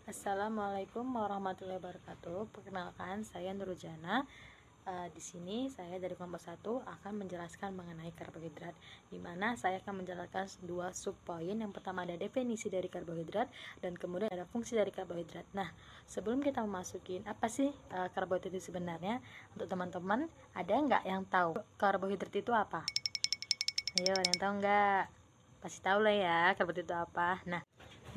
Assalamualaikum warahmatullahi wabarakatuh. Perkenalkan, saya Nurujana. Di sini saya dari kelompok 1 akan menjelaskan mengenai karbohidrat, di mana saya akan menjelaskan dua subpoin. Yang pertama ada definisi dari karbohidrat dan kemudian ada fungsi dari karbohidrat. Nah, sebelum kita memasukin apa sih karbohidrat itu sebenarnya, untuk teman-teman ada nggak yang tahu karbohidrat itu apa? Ayo, ada yang tahu nggak? Pasti tahu lah ya karbohidrat itu apa.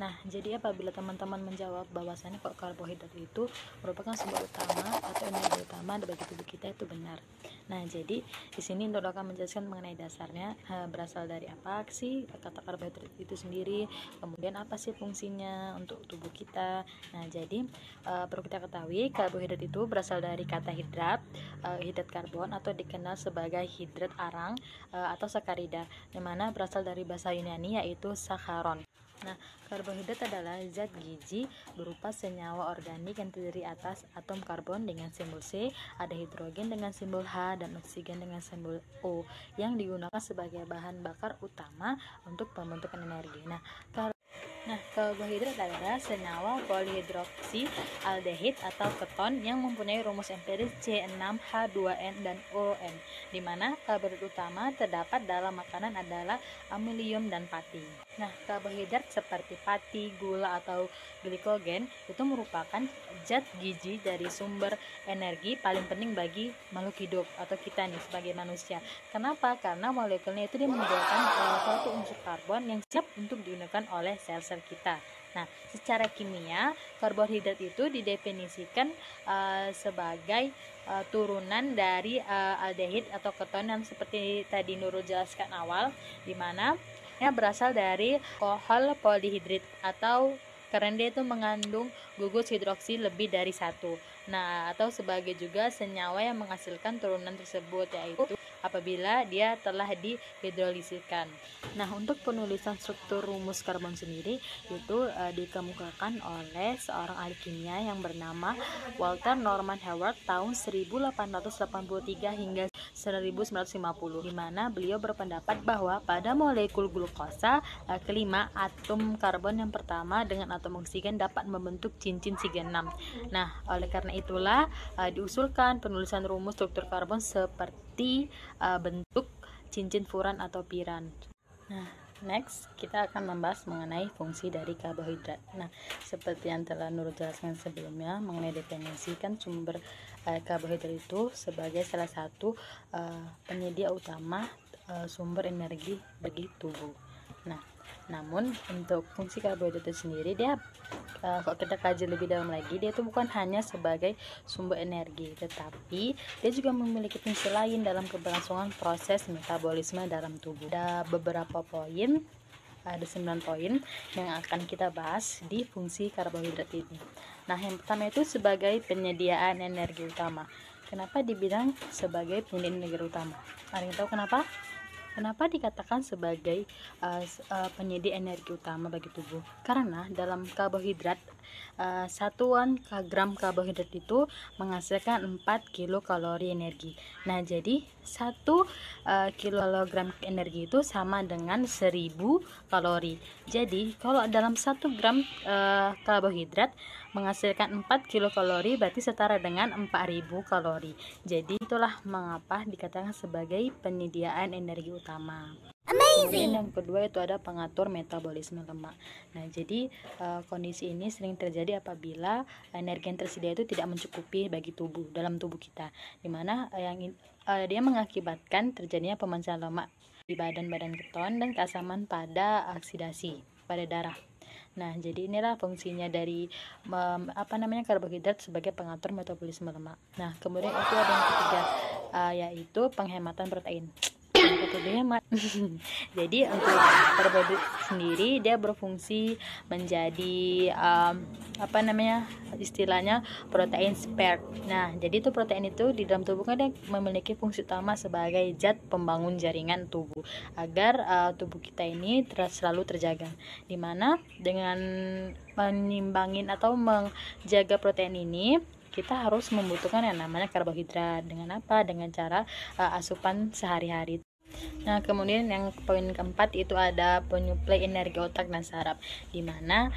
Nah, jadi apabila teman-teman menjawab bahwasannya kok karbohidrat itu merupakan sumber utama atau energi utama bagi tubuh kita, itu benar. Nah, jadi di sini Nur akan menjelaskan mengenai dasarnya, berasal dari apa sih kata karbohidrat itu sendiri, kemudian apa sih fungsinya untuk tubuh kita. Nah, jadi perlu kita ketahui karbohidrat itu berasal dari kata hidrat, hidrat karbon atau dikenal sebagai hidrat arang atau sakarida, yang mana berasal dari bahasa Yunani yaitu sakharon. Nah, karbohidrat adalah zat gizi berupa senyawa organik yang terdiri atas atom karbon dengan simbol C, ada hidrogen dengan simbol H, dan oksigen dengan simbol O, yang digunakan sebagai bahan bakar utama untuk pembentukan energi. Nah, karbohidrat adalah senyawa polihidroksi aldehid atau keton yang mempunyai rumus empiris C6H2N dan ON, di mana karbohidrat utama terdapat dalam makanan adalah amonium dan pati. Nah, karbohidrat seperti pati, gula, atau glikogen itu merupakan zat gizi dari sumber energi paling penting bagi makhluk hidup atau kita nih sebagai manusia. Kenapa? Karena molekulnya itu dia mengeluarkan suatu unsur karbon yang siap untuk digunakan oleh sel-sel kita. Nah, secara kimia karbohidrat itu didefinisikan sebagai turunan dari aldehid atau keton yang seperti tadi Nurul jelaskan awal, di mana berasal dari alkohol polihidrat atau karena dia itu mengandung gugus hidroksi lebih dari satu. Nah, atau sebagai juga senyawa yang menghasilkan turunan tersebut, yaitu apabila dia telah dihidrolisirkan. Nah, untuk penulisan struktur rumus karbon sendiri itu dikemukakan oleh seorang ahli kimia yang bernama Walter Norman Hayward tahun 1883 hingga 1950, di mana beliau berpendapat bahwa pada molekul glukosa kelima, atom karbon yang pertama dengan atom oksigen dapat membentuk cincin oksigen 6. Nah, oleh karena itulah diusulkan penulisan rumus struktur karbon seperti bentuk cincin furan atau piran. Nah, next kita akan membahas mengenai fungsi dari karbohidrat. Nah, seperti yang telah Nur jelaskan sebelumnya mengenai definisi, kan sumber karbohidrat itu sebagai salah satu penyedia utama sumber energi bagi tubuh. Nah, namun untuk fungsi karbohidrat itu sendiri, dia kalau kita kaji lebih dalam lagi, dia itu bukan hanya sebagai sumber energi, tetapi dia juga memiliki fungsi lain dalam keberlangsungan proses metabolisme dalam tubuh. Ada beberapa poin, ada 9 poin yang akan kita bahas di fungsi karbohidrat ini. Nah, yang pertama itu sebagai penyediaan energi utama. Kenapa dibilang sebagai penyediaan energi utama? Ada yang tahu kenapa? Kenapa dikatakan sebagai penyedia energi utama bagi tubuh? Karena dalam karbohidrat, satuan gram karbohidrat itu menghasilkan 4 kilokalori energi. Nah, jadi 1 kilogram energi itu sama dengan 1000 kalori. Jadi, kalau dalam 1 gram karbohidrat menghasilkan 4 kilokalori, berarti setara dengan 4000 kalori. Jadi, itulah mengapa dikatakan sebagai penyediaan energi utama. Kemudian yang kedua itu ada pengatur metabolisme lemak. Nah, jadi kondisi ini sering terjadi apabila energi yang tersedia itu tidak mencukupi bagi tubuh, dalam tubuh kita, dimana dia mengakibatkan terjadinya pemecahan lemak di badan-badan keton dan keasaman pada oksidasi pada darah. Nah, jadi inilah fungsinya dari karbohidrat sebagai pengatur metabolisme lemak. Nah, kemudian itu ada yang ketiga, yaitu penghematan protein. Jadi untuk karbohidrat sendiri dia berfungsi menjadi istilahnya protein spare. Nah, jadi itu protein itu di dalam tubuh kan dia memiliki fungsi utama sebagai zat pembangun jaringan tubuh agar tubuh kita ini selalu terjaga. Dimana dengan menimbangin atau menjaga protein ini, kita harus membutuhkan yang namanya karbohidrat. Dengan apa? Dengan cara asupan sehari-hari. Nah, kemudian yang poin keempat itu ada penyuplai energi otak dan saraf, di mana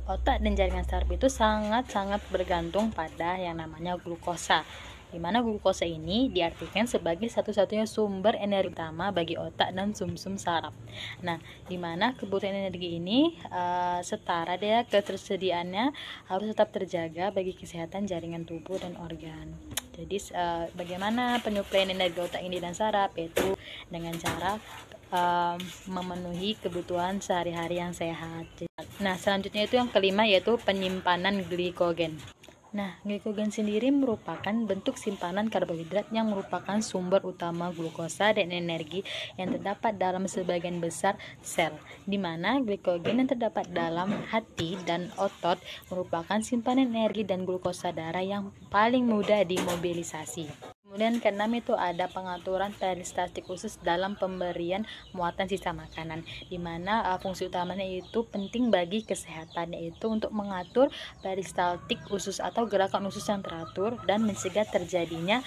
otak dan jaringan saraf itu sangat-sangat bergantung pada yang namanya glukosa. Di mana glukosa ini diartikan sebagai satu-satunya sumber energi utama bagi otak dan sumsum saraf. Nah, di mana kebutuhan energi ini setara dia ketersediaannya harus tetap terjaga bagi kesehatan jaringan tubuh dan organ. Jadi bagaimana penyuplaian energi otak ini dan saraf, yaitu dengan cara memenuhi kebutuhan sehari-hari yang sehat. Nah, selanjutnya itu yang kelima, yaitu penyimpanan glikogen. Nah, glikogen sendiri merupakan bentuk simpanan karbohidrat yang merupakan sumber utama glukosa dan energi yang terdapat dalam sebagian besar sel, di mana glikogen yang terdapat dalam hati dan otot merupakan simpanan energi dan glukosa darah yang paling mudah dimobilisasi. Kemudian keenam itu ada pengaturan peristaltik khusus dalam pemberian muatan sisa makanan, di mana fungsi utamanya itu penting bagi kesehatan, yaitu untuk mengatur peristaltik usus atau gerakan usus yang teratur dan mencegah terjadinya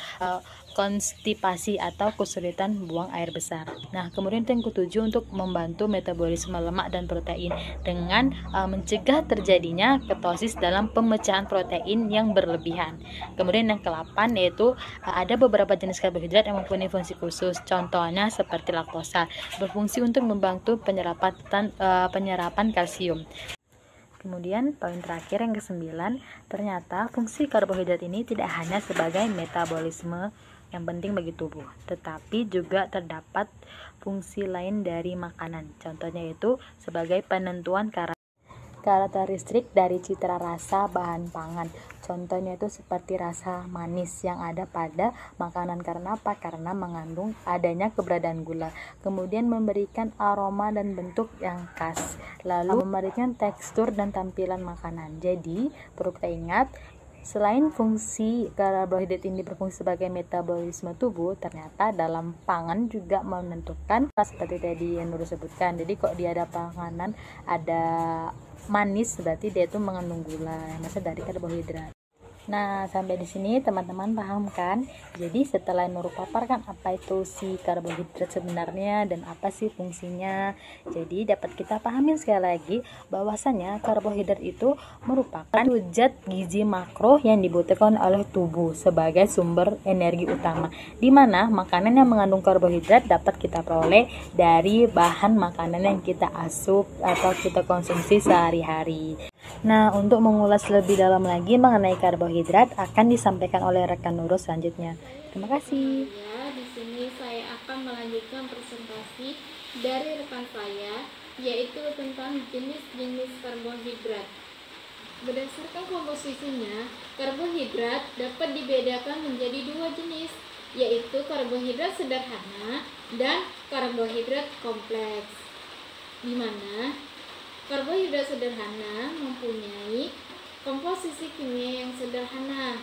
konstipasi atau kesulitan buang air besar. Nah, kemudian yang ketujuh untuk membantu metabolisme lemak dan protein dengan mencegah terjadinya ketosis dalam pemecahan protein yang berlebihan. Kemudian yang ke-8 yaitu ada beberapa jenis karbohidrat yang mempunyai fungsi khusus. Contohnya seperti laktosa, berfungsi untuk membantu penyerapan kalsium. Kemudian poin terakhir yang ke-9, ternyata fungsi karbohidrat ini tidak hanya sebagai metabolisme yang penting bagi tubuh, tetapi juga terdapat fungsi lain dari makanan. Contohnya itu sebagai penentuan karakteristik dari citra rasa bahan pangan. Contohnya itu seperti rasa manis yang ada pada makanan. Karena apa? Karena mengandung adanya keberadaan gula. Kemudian memberikan aroma dan bentuk yang khas. Lalu memberikan tekstur dan tampilan makanan. Jadi perlu kita ingat, selain fungsi karbohidrat ini berfungsi sebagai metabolisme tubuh, ternyata dalam pangan juga menentukan seperti tadi yang Nurul sebutkan. Jadi kok dia ada panganan ada manis, berarti dia itu mengandung gula yang berasal dari karbohidrat. Nah, sampai di sini teman-teman paham kan? Jadi setelah Nurul paparkan apa itu si karbohidrat sebenarnya dan apa sih fungsinya, jadi dapat kita pahamin sekali lagi bahwasanya karbohidrat itu merupakan zat gizi makro yang dibutuhkan oleh tubuh sebagai sumber energi utama, di mana makanan yang mengandung karbohidrat dapat kita peroleh dari bahan makanan yang kita asup atau kita konsumsi sehari-hari. Nah, untuk mengulas lebih dalam lagi mengenai karbohidrat akan disampaikan oleh rekan Nurul selanjutnya. Terima kasih. Di sini saya akan melanjutkan presentasi dari rekan saya, yaitu tentang jenis-jenis karbohidrat. Berdasarkan komposisinya, karbohidrat dapat dibedakan menjadi dua jenis, yaitu karbohidrat sederhana dan karbohidrat kompleks. Di mana karbohidrat sederhana mempunyai komposisi kimia yang sederhana.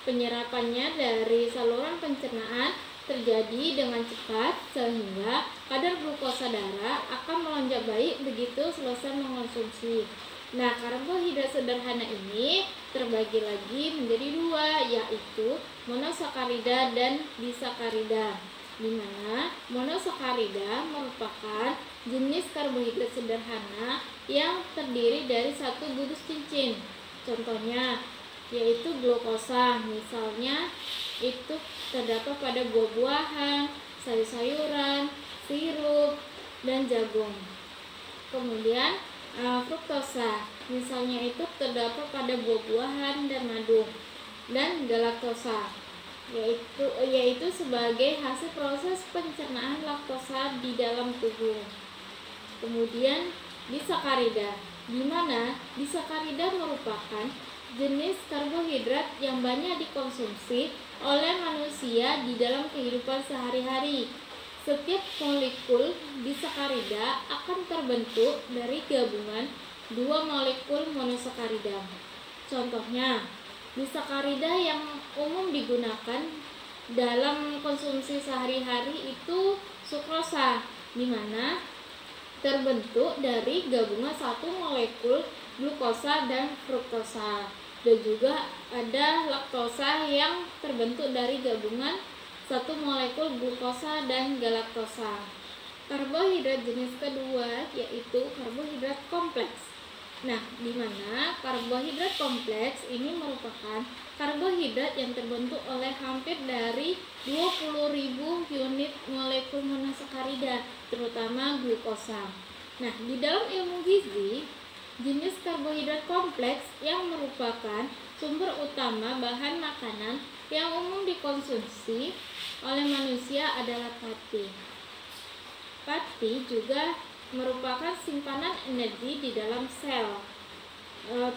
Penyerapannya dari saluran pencernaan terjadi dengan cepat sehingga kadar glukosa darah akan melonjak baik begitu selesai mengonsumsi. Nah, karbohidrat sederhana ini terbagi lagi menjadi dua, yaitu monosakarida dan disakarida. Di mana monosakarida merupakan jenis karbohidrat sederhana yang terdiri dari satu bungkus cincin. Contohnya yaitu glukosa, misalnya itu terdapat pada buah-buahan, sayur-sayuran, sirup, dan jagung. Kemudian fruktosa, misalnya itu terdapat pada buah-buahan dan madu. Dan galaktosa, yaitu sebagai hasil proses pencernaan laktosa di dalam tubuh. Kemudian disakarida, di mana disakarida merupakan jenis karbohidrat yang banyak dikonsumsi oleh manusia di dalam kehidupan sehari-hari. Setiap molekul disakarida akan terbentuk dari gabungan dua molekul monosakarida. Contohnya, disakarida yang umum digunakan dalam konsumsi sehari-hari itu sukrosa, di mana terbentuk dari gabungan satu molekul glukosa dan fruktosa. Dan juga ada laktosa yang terbentuk dari gabungan 1 molekul glukosa dan galaktosa. Karbohidrat jenis kedua yaitu karbohidrat kompleks. Nah, di mana karbohidrat kompleks ini merupakan karbohidrat yang terbentuk oleh hampir dari 20.000 unit molekul monosakarida, terutama glukosa. Nah, di dalam ilmu gizi, jenis karbohidrat kompleks yang merupakan sumber utama bahan makanan yang umum dikonsumsi oleh manusia adalah pati. Pati juga merupakan simpanan energi di dalam sel.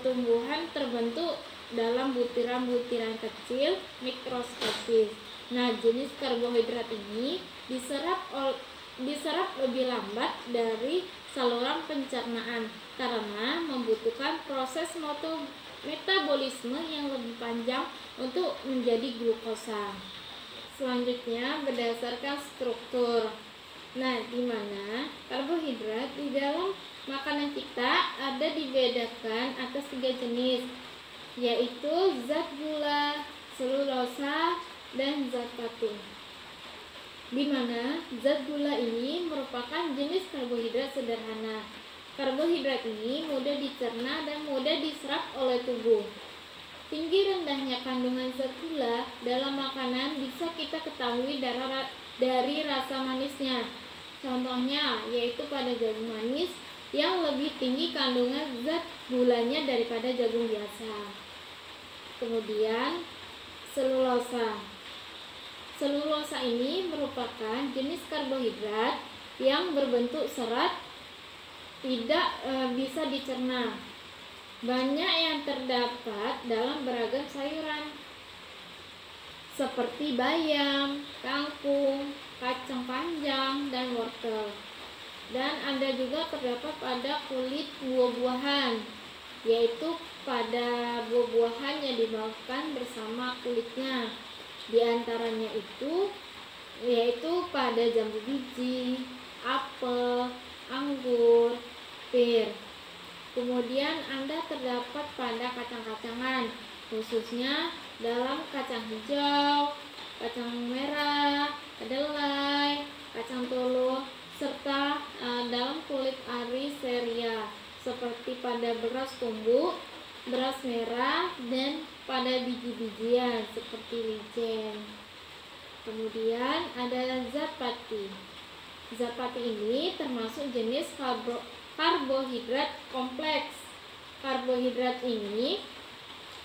Tumbuhan terbentuk dalam butiran-butiran kecil mikroskopis. Nah, jenis karbohidrat ini diserap lebih lambat dari saluran pencernaan karena membutuhkan proses metabolisme yang lebih panjang untuk menjadi glukosa. Selanjutnya berdasarkan struktur. Nah, di mana karbohidrat di dalam makanan kita ada dibedakan atas 3 jenis, yaitu zat gula, selulosa, dan zat pati. Di mana zat gula ini merupakan jenis karbohidrat sederhana. Karbohidrat ini mudah dicerna dan mudah diserap oleh tubuh. Tinggi rendahnya kandungan zat gula dalam makanan bisa kita ketahui dari rasa manisnya. Contohnya yaitu pada jagung manis yang lebih tinggi kandungan zat gulanya daripada jagung biasa. Kemudian selulosa. Selulosa ini merupakan jenis karbohidrat yang berbentuk serat, tidak bisa dicerna. Banyak yang terdapat dalam beragam sayuran seperti bayam, kangkung, kacang panjang, dan wortel. Dan ada juga terdapat pada kulit buah-buahan, yaitu pada buah-buahan yang dimakan bersama kulitnya. Di antaranya itu yaitu pada jambu biji, apel, anggur, pir. Kemudian Anda terdapat pada kacang-kacangan, khususnya dalam kacang hijau, kacang merah, kedelai, kacang tolo, serta dalam kulit ari seria seperti pada beras tumbuk, beras merah, dan pada biji-bijian seperti wijen. Kemudian ada zat pati. Zat pati ini termasuk jenis karbohidrat kompleks. Karbohidrat ini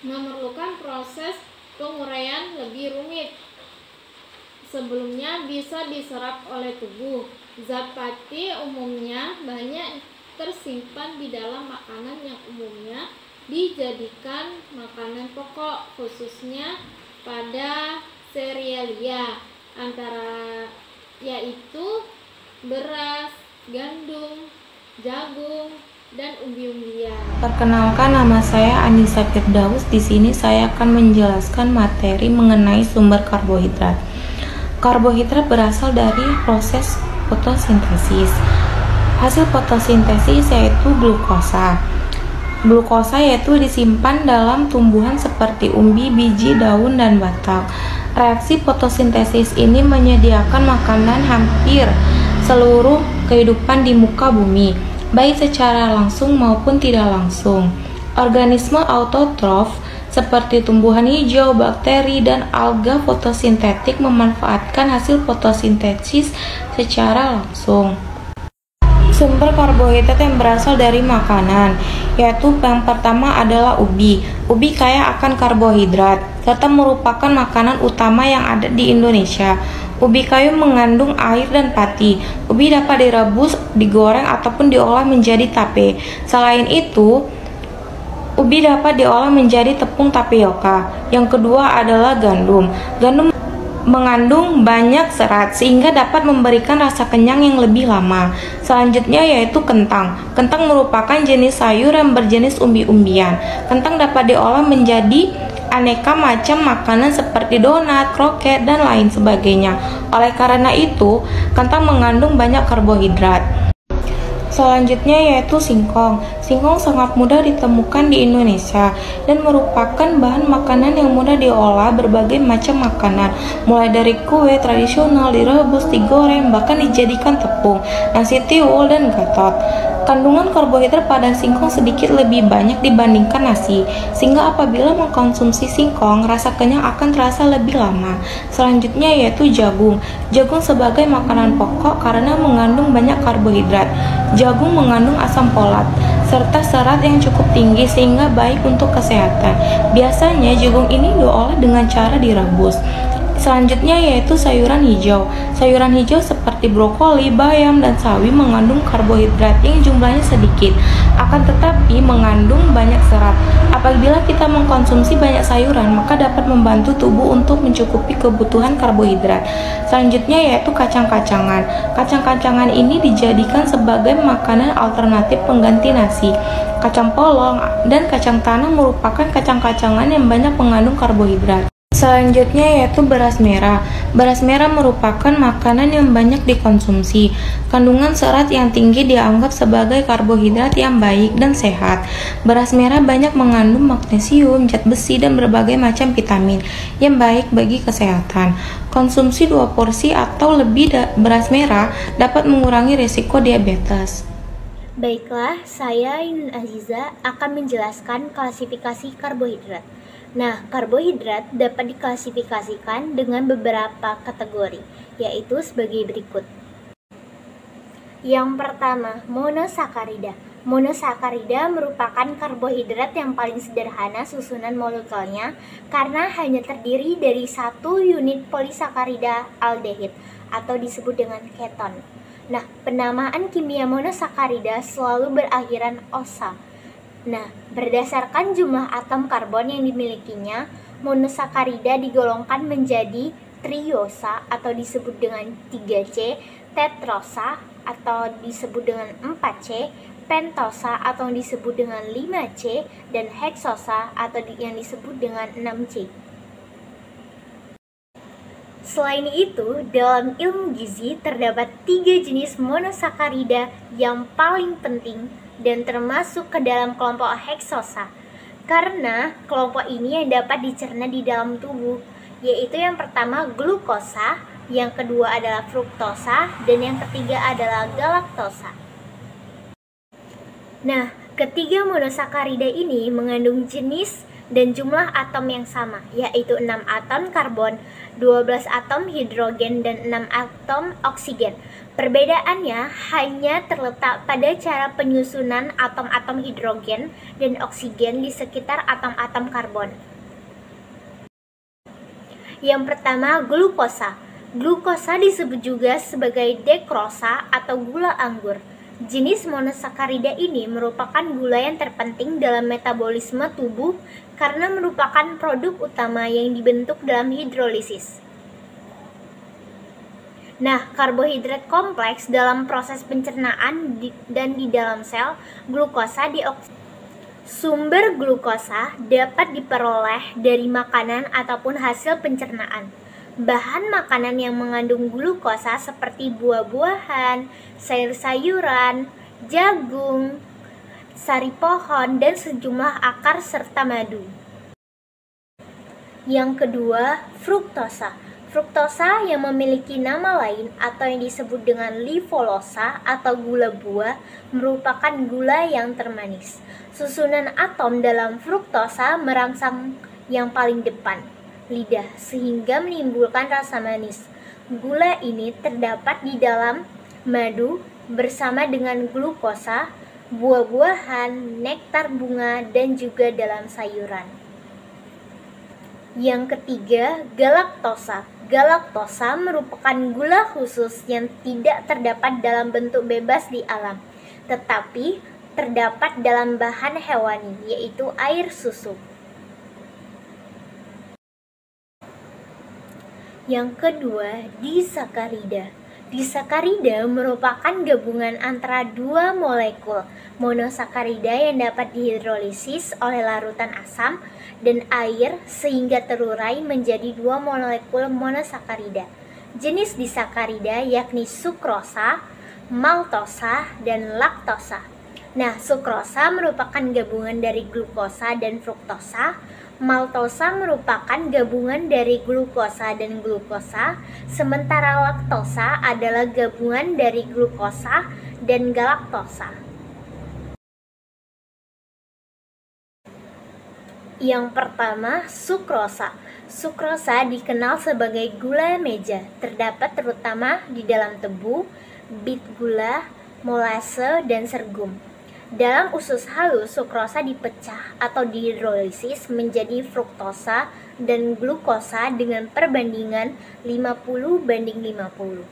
memerlukan proses penguraian lebih rumit. Sebelumnya bisa diserap oleh tubuh. Zat pati umumnya banyak tersimpan di dalam makanan yang umumnya dijadikan makanan pokok, khususnya pada serealia, antara yaitu beras, gandum, jagung, dan umbi-umbian. Perkenalkan, nama saya Anissa Firdaus. Di sini saya akan menjelaskan materi mengenai sumber karbohidrat. Karbohidrat berasal dari proses fotosintesis. Hasil fotosintesis yaitu glukosa. Glukosa yaitu disimpan dalam tumbuhan seperti umbi, biji, daun, dan batang. Reaksi fotosintesis ini menyediakan makanan hampir seluruh kehidupan di muka bumi, baik secara langsung maupun tidak langsung. Organisme autotrof seperti tumbuhan hijau, bakteri, dan alga fotosintetik memanfaatkan hasil fotosintesis secara langsung. Sumber karbohidrat yang berasal dari makanan, yaitu yang pertama adalah ubi. Ubi kaya akan karbohidrat, serta merupakan makanan utama yang ada di Indonesia. Ubi kayu mengandung air dan pati. Ubi dapat direbus, digoreng, ataupun diolah menjadi tape. Selain itu, ubi dapat diolah menjadi tepung tapioka. Yang kedua adalah gandum. Gandum mengandung banyak serat sehingga dapat memberikan rasa kenyang yang lebih lama. Selanjutnya yaitu kentang. Kentang merupakan jenis sayur yang berjenis umbi-umbian. Kentang dapat diolah menjadi aneka macam makanan seperti donat, kroket, dan lain sebagainya. Oleh karena itu, kentang mengandung banyak karbohidrat. Selanjutnya yaitu singkong. Singkong sangat mudah ditemukan di Indonesia dan merupakan bahan makanan yang mudah diolah berbagai macam makanan, mulai dari kue tradisional, direbus, digoreng, bahkan dijadikan tepung, nasi tiwul, dan gatot. Kandungan karbohidrat pada singkong sedikit lebih banyak dibandingkan nasi, sehingga apabila mengkonsumsi singkong, rasa kenyang akan terasa lebih lama. Selanjutnya yaitu jagung. Jagung sebagai makanan pokok karena mengandung banyak karbohidrat. Jagung mengandung asam folat serta serat yang cukup tinggi sehingga baik untuk kesehatan. Biasanya jagung ini diolah dengan cara direbus. Selanjutnya yaitu sayuran hijau. Sayuran hijau seperti brokoli, bayam, dan sawi mengandung karbohidrat yang jumlahnya sedikit, akan tetapi mengandung banyak serat. Apabila kita mengkonsumsi banyak sayuran, maka dapat membantu tubuh untuk mencukupi kebutuhan karbohidrat. Selanjutnya yaitu kacang-kacangan. Kacang-kacangan ini dijadikan sebagai makanan alternatif pengganti nasi. Kacang polong dan kacang tanah merupakan kacang-kacangan yang banyak mengandung karbohidrat. Selanjutnya yaitu beras merah. Beras merah merupakan makanan yang banyak dikonsumsi. Kandungan serat yang tinggi dianggap sebagai karbohidrat yang baik dan sehat. Beras merah banyak mengandung magnesium, zat besi, dan berbagai macam vitamin yang baik bagi kesehatan. Konsumsi 2 porsi atau lebih beras merah dapat mengurangi risiko diabetes. Baiklah, saya Ainun Aziza akan menjelaskan klasifikasi karbohidrat. Nah, karbohidrat dapat diklasifikasikan dengan beberapa kategori, yaitu sebagai berikut. Yang pertama, monosakarida. Monosakarida merupakan karbohidrat yang paling sederhana susunan molekulnya karena hanya terdiri dari 1 unit polisakarida aldehid atau disebut dengan keton. Nah, penamaan kimia monosakarida selalu berakhiran osa. Nah, berdasarkan jumlah atom karbon yang dimilikinya, monosakarida digolongkan menjadi triosa atau disebut dengan 3C, tetrosa atau disebut dengan 4C, pentosa atau disebut dengan 5C, dan heksosa atau yang disebut dengan 6C. Selain itu, dalam ilmu gizi terdapat 3 jenis monosakarida yang paling penting dan termasuk ke dalam kelompok heksosa karena kelompok ini yang dapat dicerna di dalam tubuh, yaitu yang pertama glukosa, yang kedua adalah fruktosa, dan yang ketiga adalah galaktosa. Nah, ketiga monosakarida ini mengandung jenis dan jumlah atom yang sama, yaitu 6 atom karbon, 12 atom hidrogen, dan 6 atom oksigen. Perbedaannya hanya terletak pada cara penyusunan atom-atom hidrogen dan oksigen di sekitar atom-atom karbon. Yang pertama, glukosa. Glukosa disebut juga sebagai dekrosa atau gula anggur. Jenis monosakarida ini merupakan gula yang terpenting dalam metabolisme tubuh karena merupakan produk utama yang dibentuk dalam hidrolisis. Nah, karbohidrat kompleks dalam proses pencernaan dan di dalam sel, glukosa Sumber glukosa dapat diperoleh dari makanan ataupun hasil pencernaan. Bahan makanan yang mengandung glukosa seperti buah-buahan, sayur-sayuran, jagung, sari pohon, dan sejumlah akar serta madu. Yang kedua, fruktosa. Fruktosa yang memiliki nama lain atau yang disebut dengan livolulosa atau gula buah merupakan gula yang termanis. Susunan atom dalam fruktosa merangsang yang paling depan, lidah, sehingga menimbulkan rasa manis. Gula ini terdapat di dalam madu bersama dengan glukosa, buah-buahan, nektar bunga, dan juga dalam sayuran. Yang ketiga, galaktosa. Galaktosa merupakan gula khusus yang tidak terdapat dalam bentuk bebas di alam, tetapi terdapat dalam bahan hewani, yaitu air susu. Yang kedua, disakarida. Disakarida merupakan gabungan antara 2 molekul monosakarida yang dapat dihidrolisis oleh larutan asam dan air sehingga terurai menjadi 2 molekul monosakarida. Jenis disakarida yakni sukrosa, maltosa, dan laktosa. Nah, sukrosa merupakan gabungan dari glukosa dan fruktosa. Maltosa merupakan gabungan dari glukosa dan glukosa, sementara laktosa adalah gabungan dari glukosa dan galaktosa. Yang pertama, sukrosa. Sukrosa dikenal sebagai gula meja, terdapat terutama di dalam tebu, bit gula, molase, dan sorghum. Dalam usus halus, sukrosa dipecah atau dihidrolisis menjadi fruktosa dan glukosa dengan perbandingan 50:50.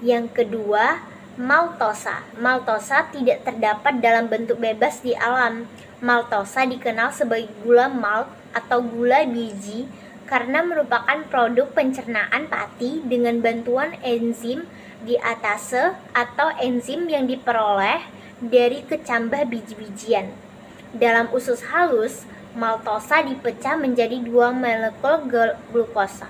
Yang kedua, maltosa. Maltosa tidak terdapat dalam bentuk bebas di alam. Maltosa dikenal sebagai gula malt atau gula biji karena merupakan produk pencernaan pati dengan bantuan enzim diatase atau enzim yang diperoleh dari kecambah biji-bijian. Dalam usus halus, maltosa dipecah menjadi 2 molekul glukosa.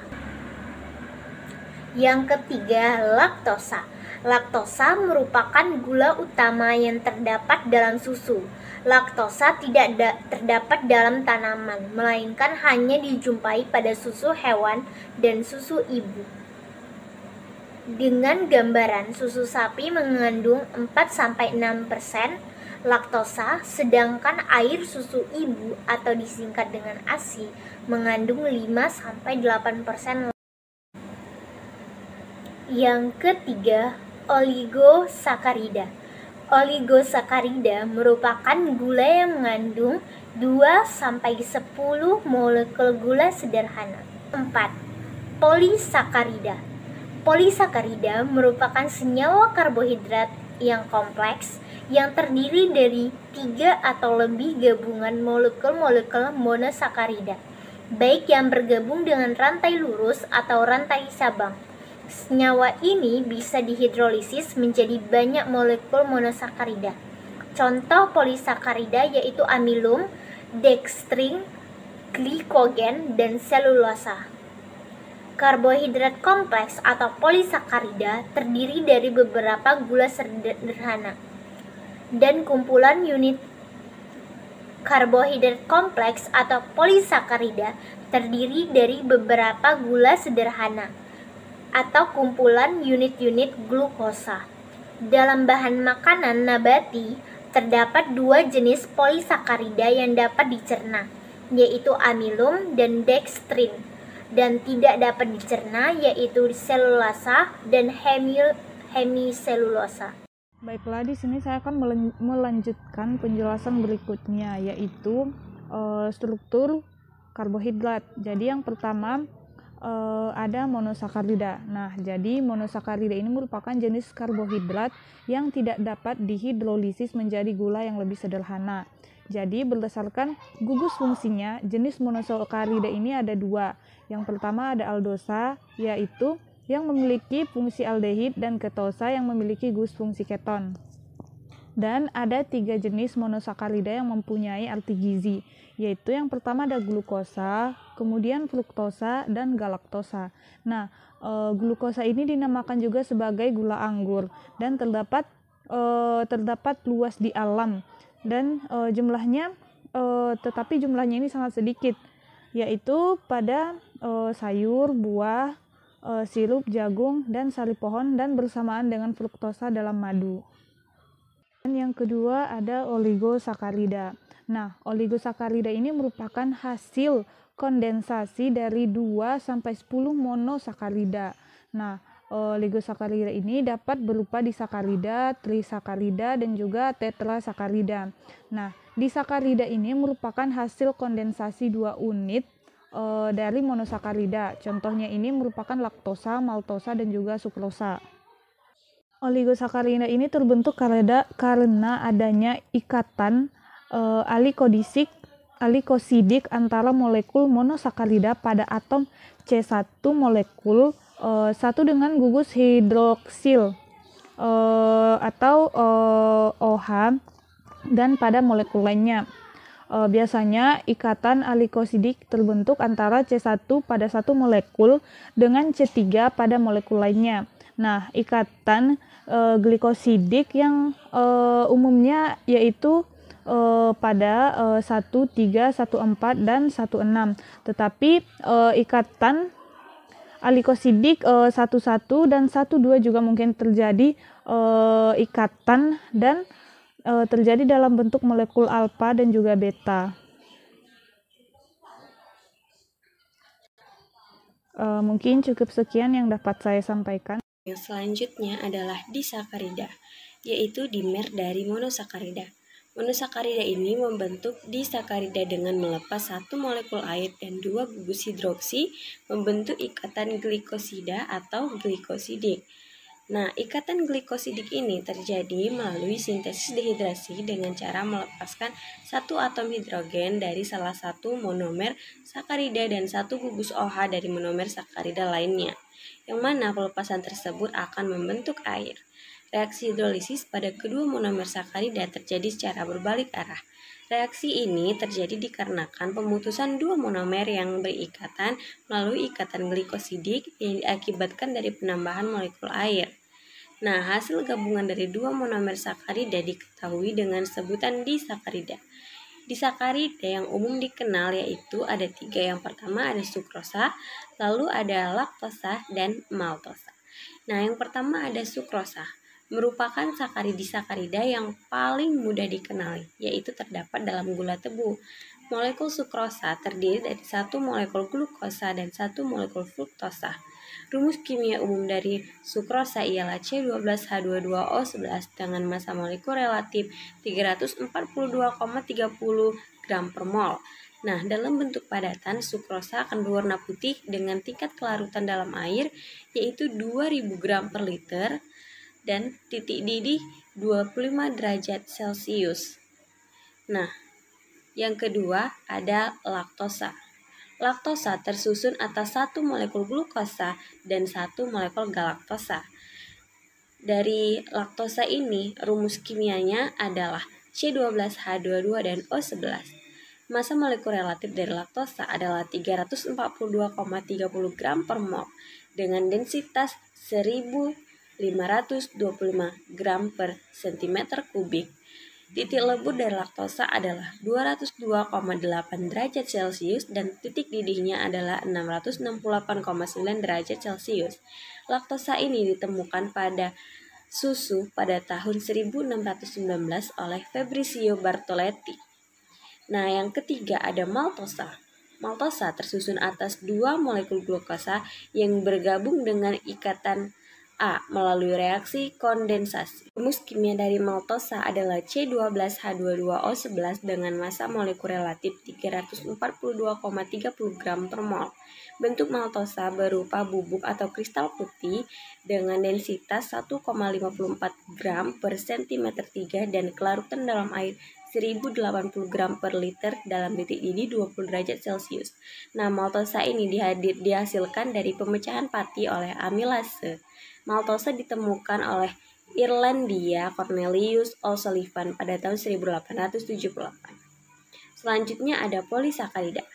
Yang ketiga, laktosa. Laktosa merupakan gula utama yang terdapat dalam susu. Laktosa tidak terdapat dalam tanaman, melainkan hanya dijumpai pada susu hewan dan susu ibu. Dengan gambaran, susu sapi mengandung 4-6% laktosa, sedangkan air susu ibu atau disingkat dengan ASI mengandung 5-8%. Yang ketiga, oligosakarida. Oligosakarida merupakan gula yang mengandung 2-10 molekul gula sederhana. 4. Polisakarida. Polisakarida merupakan senyawa karbohidrat yang kompleks yang terdiri dari 3 atau lebih gabungan molekul-molekul monosakarida, baik yang bergabung dengan rantai lurus atau rantai cabang. Senyawa ini bisa dihidrolisis menjadi banyak molekul monosakarida. Contoh polisakarida yaitu amilum, dextrin, glikogen, dan selulosa. Karbohidrat kompleks atau polisakarida terdiri dari beberapa gula sederhana dan kumpulan unit. Karbohidrat kompleks atau polisakarida terdiri dari beberapa gula sederhana atau kumpulan unit-unit glukosa. Dalam bahan makanan nabati terdapat 2 jenis polisakarida yang dapat dicerna, yaitu amilum dan dextrin, dan tidak dapat dicerna yaitu selulosa dan hemiselulosa. Baiklah, di sini saya akan melanjutkan penjelasan berikutnya, yaitu struktur karbohidrat. Jadi yang pertama ada monosakarida. Nah, jadi monosakarida ini merupakan jenis karbohidrat yang tidak dapat dihidrolisis menjadi gula yang lebih sederhana. Jadi berdasarkan gugus fungsinya, jenis monosakarida ini ada 2. Yang pertama ada aldosa, yaitu yang memiliki fungsi aldehid, dan ketosa yang memiliki gugus fungsi keton. Dan ada 3 jenis monosakarida yang mempunyai arti gizi, yaitu yang pertama ada glukosa, kemudian fruktosa, dan galaktosa. Nah, glukosa ini dinamakan juga sebagai gula anggur dan terdapat luas di alam, dan tetapi jumlahnya ini sangat sedikit, yaitu pada sayur, buah, sirup, jagung, dan sari pohon, dan bersamaan dengan fruktosa dalam madu. Dan yang kedua ada oligosakarida. Nah, oligosakarida ini merupakan hasil kondensasi dari 2-10 monosakarida. Nah, oligosakarida ini dapat berupa disakarida, trisakarida, dan juga tetrasakarida. Nah, disakarida ini merupakan hasil kondensasi 2 unit dari monosakarida. Contohnya ini merupakan laktosa, maltosa, dan juga sukrosa. Oligosakarida ini terbentuk karena adanya ikatan alikosidik antara molekul monosakarida pada atom C1 molekul 1 dengan gugus hidroksil atau OH dan pada molekul lainnya. Biasanya ikatan alikosidik terbentuk antara C1 pada satu molekul dengan C3 pada molekul lainnya. Nah, ikatan glikosidik yang umumnya yaitu pada 1, 3, 1, 4, dan 1, 6. Tetapi ikatan alikosidik 1, 1 dan 1, 2 juga mungkin terjadi ikatan dan terjadi dalam bentuk molekul alfa dan juga beta. Mungkin cukup sekian yang dapat saya sampaikan. Yang selanjutnya adalah disakarida, yaitu dimer dari monosakarida. Monosakarida ini membentuk disakarida dengan melepas satu molekul air dan 2 gugus hidroksi membentuk ikatan glikosida atau glikosidik. Nah, ikatan glikosidik ini terjadi melalui sintesis dehidrasi dengan cara melepaskan satu atom hidrogen dari salah satu monomer sakarida dan satu gugus OH dari monomer sakarida lainnya, yang mana pelepasan tersebut akan membentuk air. Reaksi hidrolisis pada kedua monomer sakarida terjadi secara berbalik arah. Reaksi ini terjadi dikarenakan pemutusan dua monomer yang berikatan melalui ikatan glikosidik yang diakibatkan dari penambahan molekul air. Nah, hasil gabungan dari dua monomer sakarida diketahui dengan sebutan disakarida. Disakarida yang umum dikenal yaitu ada 3. Yang pertama ada sukrosa, lalu ada laktosa, dan maltosa. Nah, yang pertama ada sukrosa, merupakan sakarida yang paling mudah dikenali, yaitu terdapat dalam gula tebu. Molekul sukrosa terdiri dari satu molekul glukosa dan satu molekul fruktosa. Rumus kimia umum dari sukrosa ialah C12H22O11 dengan massa molekul relatif 342,30 gram per mol. Nah, dalam bentuk padatan, sukrosa akan berwarna putih dengan tingkat kelarutan dalam air yaitu 2000 gram per liter dan titik didih 25 derajat Celcius. Nah, yang kedua ada laktosa. Laktosa tersusun atas satu molekul glukosa dan satu molekul galaktosa. Dari laktosa ini, rumus kimianya adalah C12H22 dan O11. Massa molekul relatif dari laktosa adalah 342,30 gram per mol dengan densitas 1525 gram per cm kubik. Titik lebur dari laktosa adalah 202,8 derajat Celcius dan titik didihnya adalah 668,9 derajat Celcius. Laktosa ini ditemukan pada susu pada tahun 1619 oleh Fabrizio Bartoletti. Nah, yang ketiga ada maltosa. Maltosa tersusun atas dua molekul glukosa yang bergabung dengan ikatan A melalui reaksi kondensasi. Rumus kimia dari maltosa adalah C12H22O11 dengan massa molekul relatif 342,30 gram per mol. Bentuk maltosa berupa bubuk atau kristal putih dengan densitas 1,54 gram per cm3 dan kelarutan dalam air 1080 gram per liter dalam titik didih 20 derajat Celcius. Nah, maltosa ini dihasilkan dari pemecahan pati oleh amilase. Maltosa ditemukan oleh Irlandia Cornelius O'Sullivan pada tahun 1878. Selanjutnya ada polisakarida.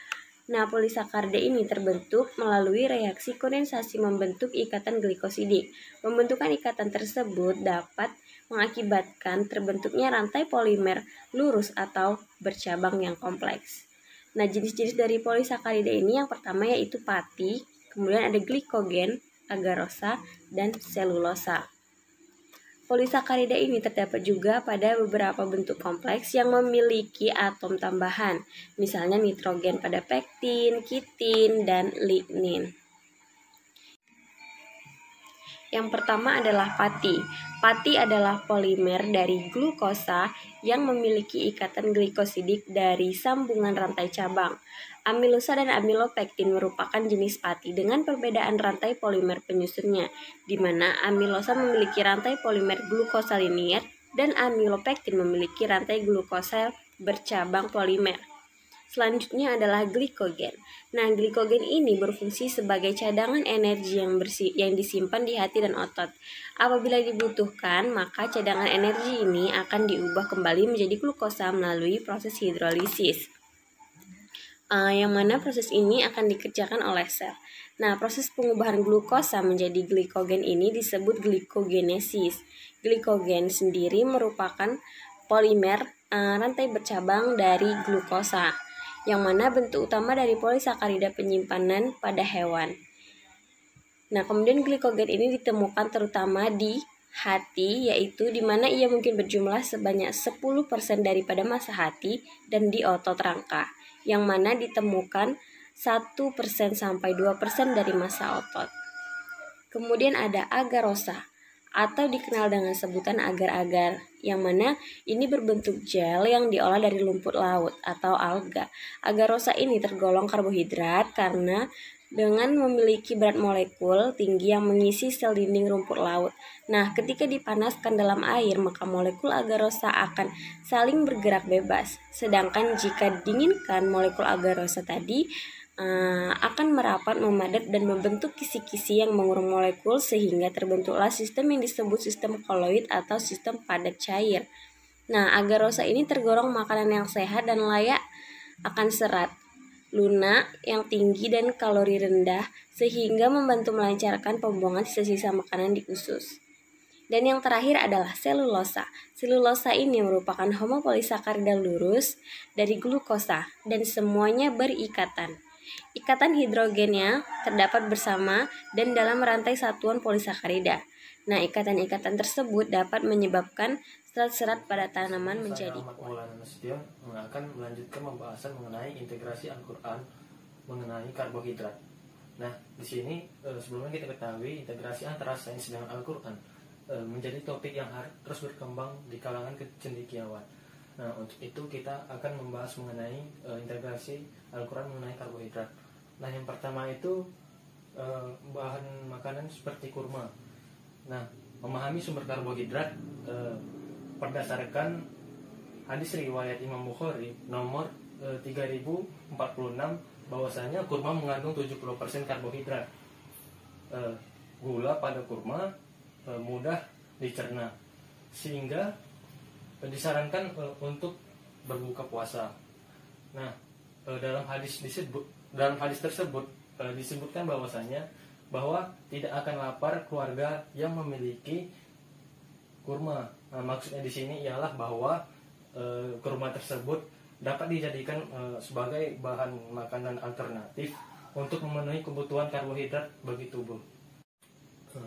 Nah, polisakarida ini terbentuk melalui reaksi kondensasi membentuk ikatan glikosidik. Pembentukan ikatan tersebut dapat mengakibatkan terbentuknya rantai polimer lurus atau bercabang yang kompleks. Nah, jenis-jenis dari polisakarida ini yang pertama yaitu pati, kemudian ada glikogen, agarosa, dan selulosa. Polisakarida ini terdapat juga pada beberapa bentuk kompleks yang memiliki atom tambahan, misalnya nitrogen pada pektin, kitin, dan lignin. Yang pertama adalah pati. Pati adalah polimer dari glukosa yang memiliki ikatan glikosidik dari sambungan rantai cabang. Amilosa dan amilopektin merupakan jenis pati dengan perbedaan rantai polimer penyusunnya, di mana amilosa memiliki rantai polimer glukosa linier dan amilopektin memiliki rantai glukosa bercabang polimer. Selanjutnya adalah glikogen. Nah, glikogen ini berfungsi sebagai cadangan energi yang disimpan di hati dan otot. Apabila dibutuhkan, maka cadangan energi ini akan diubah kembali menjadi glukosa melalui proses hidrolisis. yang mana proses ini akan dikerjakan oleh sel. Nah, proses pengubahan glukosa menjadi glikogen ini disebut glikogenesis. Glikogen sendiri merupakan polimer rantai bercabang dari glukosa, yang mana bentuk utama dari polisakarida penyimpanan pada hewan. Nah, kemudian glikogen ini ditemukan terutama di hati, yaitu di mana ia mungkin berjumlah sebanyak 10% daripada massa hati, dan di otot rangka, yang mana ditemukan 1% sampai 2% dari massa otot. Kemudian ada agarosa, atau dikenal dengan sebutan agar-agar, yang mana ini berbentuk gel yang diolah dari lumpur laut atau alga. Agarosa ini tergolong karbohidrat karena dengan memiliki berat molekul tinggi yang mengisi sel dinding rumput laut. Nah, ketika dipanaskan dalam air, maka molekul agarosa akan saling bergerak bebas. Sedangkan jika didinginkan, molekul agarosa tadi akan merapat, memadat, dan membentuk kisi-kisi yang mengurung molekul sehingga terbentuklah sistem yang disebut sistem koloid atau sistem padat cair. Nah, agarosa ini tergolong makanan yang sehat dan layak akan serat, lunak yang tinggi dan kalori rendah sehingga membantu melancarkan pembuangan sisa-sisa makanan di usus. Dan yang terakhir adalah selulosa. Selulosa ini merupakan homopolisakarida lurus dari glukosa dan semuanya berikatan. Ikatan hidrogennya terdapat bersama dan dalam rantai satuan polisakarida. Nah, ikatan-ikatan tersebut dapat menyebabkan serat-serat pada tanaman menjadi kuat. Maulana Nasution akan melanjutkan pembahasan mengenai integrasi Al-Quran mengenai karbohidrat. Nah, di sini sebelumnya kita ketahui integrasi antara sains dengan Al-Quran menjadi topik yang terus berkembang di kalangan cendekiawan. Nah, untuk itu kita akan membahas mengenai integrasi Al-Quran mengenai karbohidrat. Nah, yang pertama itu bahan makanan seperti kurma. Nah, memahami sumber karbohidrat berdasarkan hadis riwayat Imam Bukhari nomor 3046 bahwasanya kurma mengandung 70% karbohidrat. Gula pada kurma mudah dicerna sehingga disarankan untuk berbuka puasa. Nah, dalam hadis tersebut disebutkan bahwa tidak akan lapar keluarga yang memiliki kurma. Nah, maksudnya di sini ialah bahwa kurma tersebut dapat dijadikan sebagai bahan makanan alternatif untuk memenuhi kebutuhan karbohidrat bagi tubuh.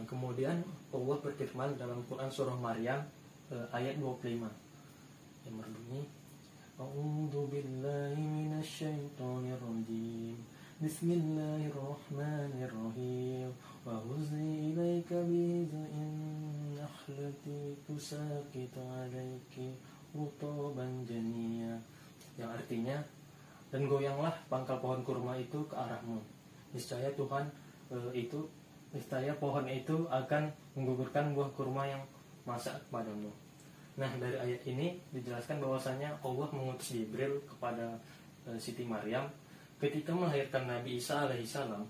Kemudian Allah berfirman dalam Quran surah Maryam ayat 25 yang berbunyi, A'udzu billahi minasyaitonir rajim. Bismillahirrahmanirrahim. Wa huzzi ilaika bihiz'in nakhlati tusaqitu 'alaiki rutaban janiyya. Yang artinya, dan goyanglah pangkal pohon kurma itu ke arahmu. Niscaya pohon itu akan menggugurkan buah kurma yang masak kepadamu. Nah, dari ayat ini dijelaskan bahwasanya Allah mengutus Jibril kepada Siti Maryam ketika melahirkan Nabi Isa alaihissalam.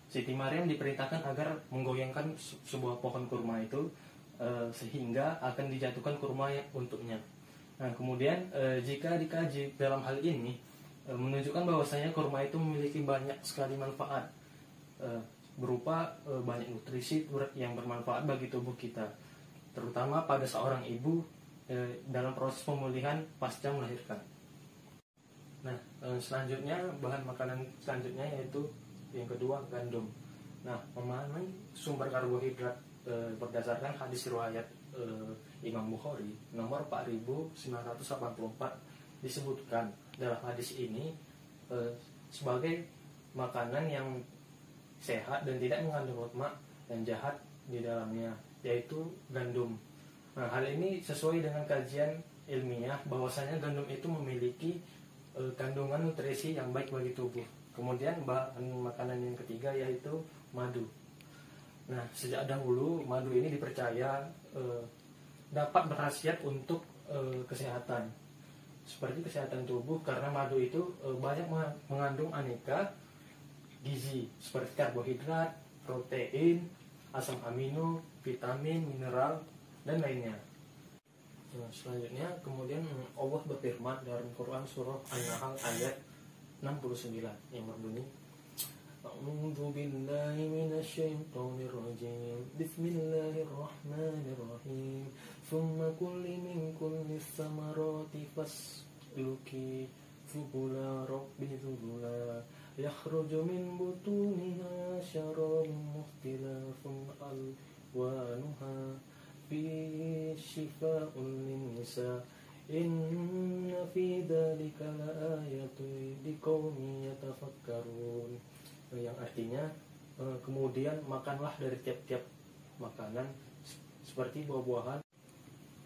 Siti Maryam diperintahkan agar menggoyangkan sebuah pohon kurma itu sehingga akan dijatuhkan kurma untuknya. Nah, kemudian jika dikaji dalam hal ini menunjukkan bahwasanya kurma itu memiliki banyak sekali manfaat berupa banyak nutrisi yang bermanfaat bagi tubuh kita, terutama pada seorang ibu dalam proses pemulihan pasca melahirkan. Nah, selanjutnya bahan makanan selanjutnya yaitu yang kedua gandum. Nah, memahami sumber karbohidrat berdasarkan hadis riwayat Imam Bukhari nomor 4984 disebutkan dalam hadis ini sebagai makanan yang sehat dan tidak mengandung lemak dan jahat di dalamnya, yaitu gandum. Nah, hal ini sesuai dengan kajian ilmiah bahwasanya gandum itu memiliki kandungan nutrisi yang baik bagi tubuh. Kemudian bahan makanan yang ketiga yaitu madu. Nah, sejak dahulu madu ini dipercaya dapat berkhasiat untuk kesehatan, seperti kesehatan tubuh, karena madu itu banyak mengandung aneka gizi seperti karbohidrat, protein, asam amino, vitamin, mineral, dan lainnya. Nah, selanjutnya kemudian Allah berfirman dalam Quran surah An-Nahl ayat 69 yang berbunyi A'udzu billahi minasyaitonir rajim. Bismillahirrahmanirrahim. Tsumma kuli min kullis samarati fasluki subula rabbi subula yakhruju min butuniha syarabun mukhtilafun alwanuha fi shifaa'un lin-nisa. Inna fi dzalika laayatin liqaumin yatafakkarun. Yang artinya kemudian makanlah dari tiap-tiap makanan seperti buah-buahan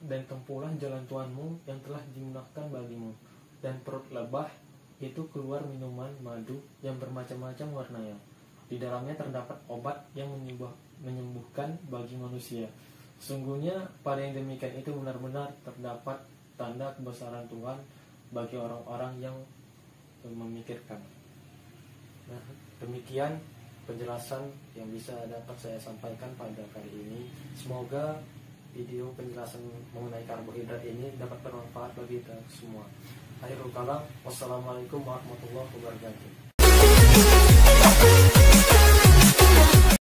dan tempuhlah jalan Tuhanmu yang telah dimudahkan bagimu, dan perut lebah itu keluar minuman madu yang bermacam-macam warnanya. Di dalamnya terdapat obat yang menyembuhkan bagi manusia. Sungguhnya pada yang demikian itu benar-benar terdapat tanda kebesaran Tuhan bagi orang-orang yang memikirkan. Nah, demikian penjelasan yang bisa dapat saya sampaikan pada kali ini. Semoga video penjelasan mengenai karbohidrat ini dapat bermanfaat bagi kita semua. Akhirul kalam, wassalamualaikum warahmatullahi wabarakatuh.